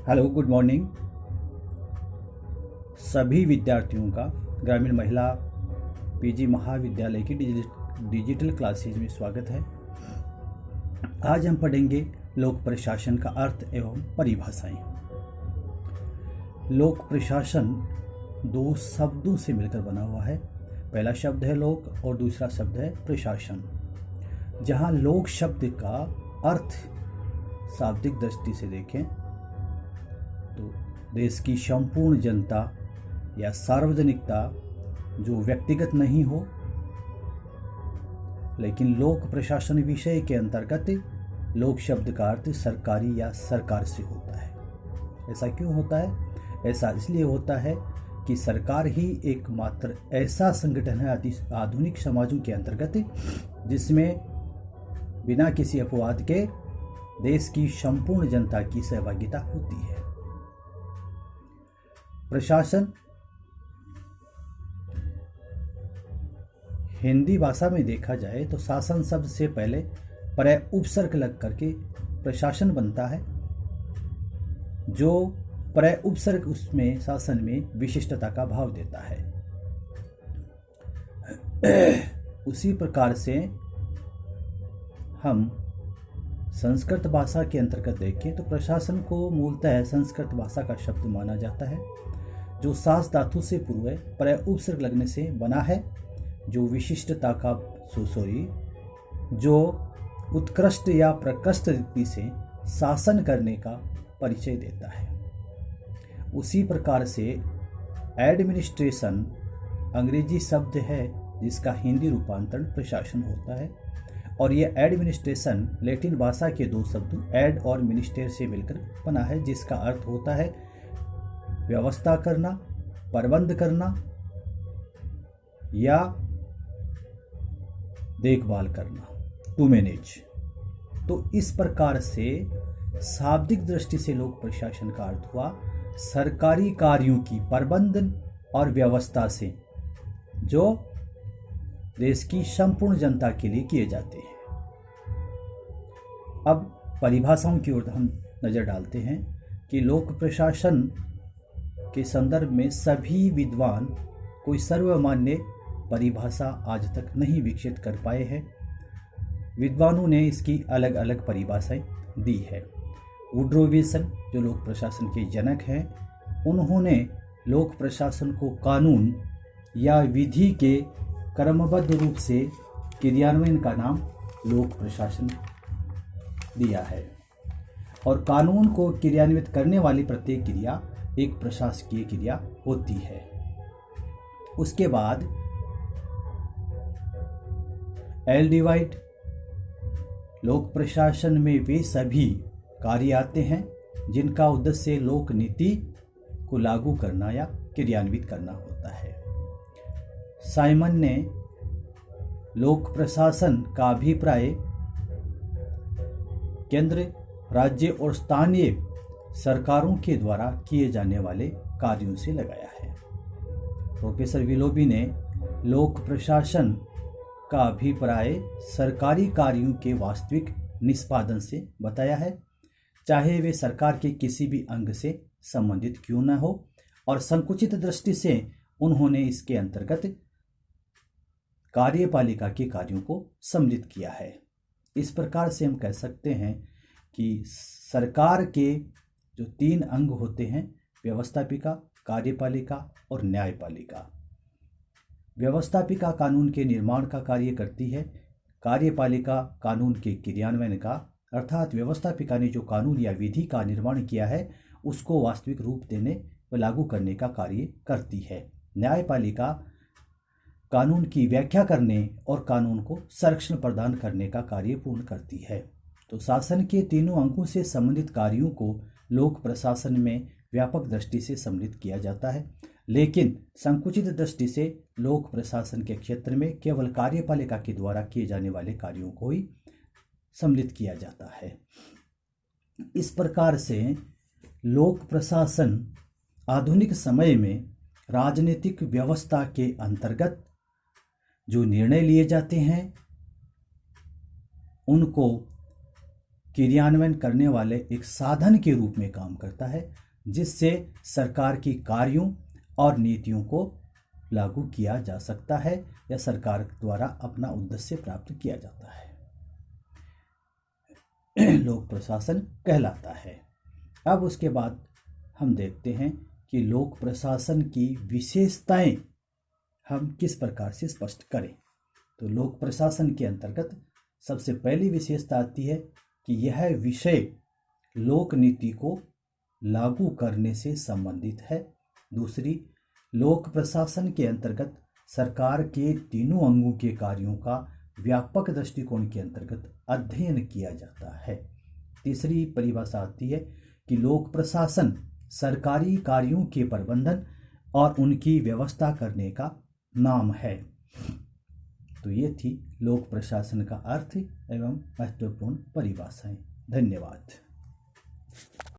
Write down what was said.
Hello, good morning सभी विद्यार्थियों का ग्रामीण महिला पीजी महाविद्यालय की डिजिटल क्लासेज में स्वागत है। आज हम पढ़ेंगे लोक प्रशासन का अर्थ एवं परिभाषाएं। लोक प्रशासन दो शब्दों से मिलकर बना हुआ है। पहला शब्द है लोक और दूसरा शब्द है प्रशासन। जहां लोक शब्द का अर्थ शाब्दिक दृष्टि से देखें तो देश की संपूर्ण जनता या सार्वजनिकता जो व्यक्तिगत नहीं हो, लेकिन लोक प्रशासन विषय के अंतर्गत लोक शब्द का अर्थ सरकारी या सरकार से होता है। ऐसा क्यों होता है? ऐसा इसलिए होता है कि सरकार ही एकमात्र ऐसा संगठन है आधुनिक समाजों के अंतर्गत जिसमें बिना किसी अपवाद के देश की संपूर्ण जनता की सहभागिता होती है। प्रशासन हिंदी भाषा में देखा जाए तो शासन शब्द से पहले प्रत्यय उपसर्ग लग करके प्रशासन बनता है, जो प्रत्यय उपसर्ग उसमें शासन में विशिष्टता का भाव देता है। उसी प्रकार से हम संस्कृत भाषा के अंतर्गत देखें तो प्रशासन को मूलतः संस्कृत भाषा का शब्द माना जाता है, जो सास धातु से पूर्व प्रत्यय उपसर्ग लगने से बना है, जो विशिष्टता का जो उत्कृष्ट या प्रकृष्ट रीति से शासन करने का परिचय देता है। उसी प्रकार से एडमिनिस्ट्रेशन अंग्रेजी शब्द है जिसका हिंदी रूपांतरण प्रशासन होता है, और यह एडमिनिस्ट्रेशन लैटिन भाषा के दो शब्दों एड और मिनिस्टर से मिलकर बना है, जिसका अर्थ होता है व्यवस्था करना, प्रबंध करना या देखभाल करना, टू मैनेज। तो इस प्रकार से शाब्दिक दृष्टि से लोक प्रशासन का अर्थ हुआ सरकारी कार्यों की प्रबंधन और व्यवस्था से जो देश की संपूर्ण जनता के लिए किए जाते हैं। अब परिभाषाओं की ओर हम नजर डालते हैं कि लोक प्रशासन के संदर्भ में सभी विद्वान कोई सर्वमान्य परिभाषा आज तक नहीं विकसित कर पाए हैं। विद्वानों ने इसकी अलग अलग परिभाषाएं दी है। वुड्रो विल्सन जो लोक प्रशासन के जनक हैं, उन्होंने लोक प्रशासन को कानून या विधि के क्रमबद्ध रूप से क्रियान्वयन का नाम लोक प्रशासन दिया है, और कानून को क्रियान्वित करने वाली प्रत्येक क्रिया एक प्रशासकीय क्रिया होती है। उसके बाद एल डिवाइड लोक प्रशासन में वे सभी कार्य आते हैं जिनका उद्देश्य लोक नीति को लागू करना या क्रियान्वित करना होता है। साइमन ने लोक प्रशासन का अभिप्राय केंद्र, राज्य और स्थानीय सरकारों के द्वारा किए जाने वाले कार्यों से लगाया है। प्रोफेसर विलोबी ने लोक प्रशासन का अभिप्राय सरकारी कार्यों के वास्तविक निष्पादन से बताया है, चाहे वे सरकार के किसी भी अंग से संबंधित क्यों न हो, और संकुचित दृष्टि से उन्होंने इसके अंतर्गत कार्यपालिका के कार्यों को सम्मिलित किया है। इस प्रकार से हम कह सकते हैं कि सरकार के जो तीन अंग होते हैं, व्यवस्थापिका, कार्यपालिका और न्यायपालिका। व्यवस्थापिका कानून के निर्माण का कार्य करती है, कार्यपालिका कानून के क्रियान्वयन का, अर्थात व्यवस्थापिका ने जो कानून या विधि का निर्माण किया है उसको वास्तविक रूप देने व लागू करने का कार्य करती है। न्यायपालिका कानून की व्याख्या करने और कानून को संरक्षण प्रदान करने का कार्य पूर्ण करती है। तो शासन के तीनों अंगों से संबंधित कार्यों को लोक प्रशासन में व्यापक दृष्टि से सम्मिलित किया जाता है, लेकिन संकुचित दृष्टि से लोक प्रशासन के क्षेत्र में केवल कार्यपालिका के द्वारा किए जाने वाले कार्यों को ही सम्मिलित किया जाता है। इस प्रकार से लोक प्रशासन आधुनिक समय में राजनीतिक व्यवस्था के अंतर्गत जो निर्णय लिए जाते हैं उनको क्रियान्वयन करने वाले एक साधन के रूप में काम करता है, जिससे सरकार की कार्यों और नीतियों को लागू किया जा सकता है या सरकार द्वारा अपना उद्देश्य प्राप्त किया जाता है। लोक प्रशासन कहलाता है। अब उसके बाद हम देखते हैं कि लोक प्रशासन की विशेषताएं हम किस प्रकार से स्पष्ट करें। तो लोक प्रशासन के अंतर्गत सबसे पहली विशेषता आती है कि यह विषय लोक नीति को लागू करने से संबंधित है। दूसरी, लोक प्रशासन के अंतर्गत सरकार के तीनों अंगों के कार्यों का व्यापक दृष्टिकोण के अंतर्गत अध्ययन किया जाता है। तीसरी परिभाषा आती है कि लोक प्रशासन सरकारी कार्यों के प्रबंधन और उनकी व्यवस्था करने का नाम है। तो ये थी लोक प्रशासन का अर्थ एवं महत्वपूर्ण परिभाषाएं। धन्यवाद।